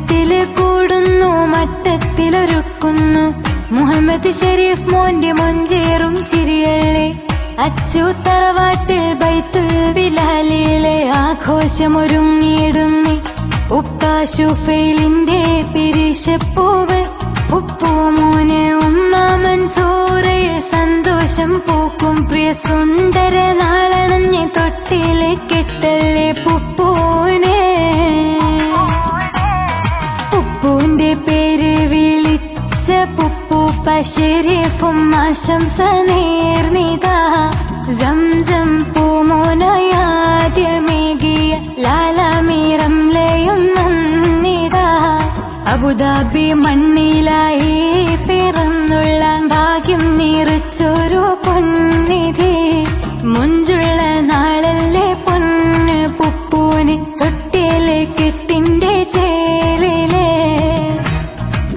മെട്ടില് കൂടുന്നു മട്ടത്തിലൊരുക്കുന്നു മുഹമ്മദ് ഷരീഫ് മോന്റെ മൊഞ്ചേറും ചിരിയല്ലേ അച്ചു തറവാട്ടിൽ ബൈത്തുൽ ബിലാലിലെ ആഘോഷമൊരുങ്ങിയിടുന്നി ഉപ്പ ശുഫൈലിന്റെ പിരിശപ്പൂവ് ഉപ്പൂമോന് ഉമ്മ മൻസൂറയിൽ സന്തോഷം പൂക്കും പ്രിയ സുന്ദര നാളണഞ്ഞ് തൊട്ടിലെ കെട്ടല്ലേ പുപ്പൂനെ പുപ്പൂന്റെ പേര് വിളിച്ച പുപ്പൂപ്പ ഷരീഫും ആശംസ നേർന്നിതാ സംസം പൂമോനയാദ്യമേകിയ ലാലാമീറം ലയും നന്ദിതാ അബുദാബി മണ്ണിലായി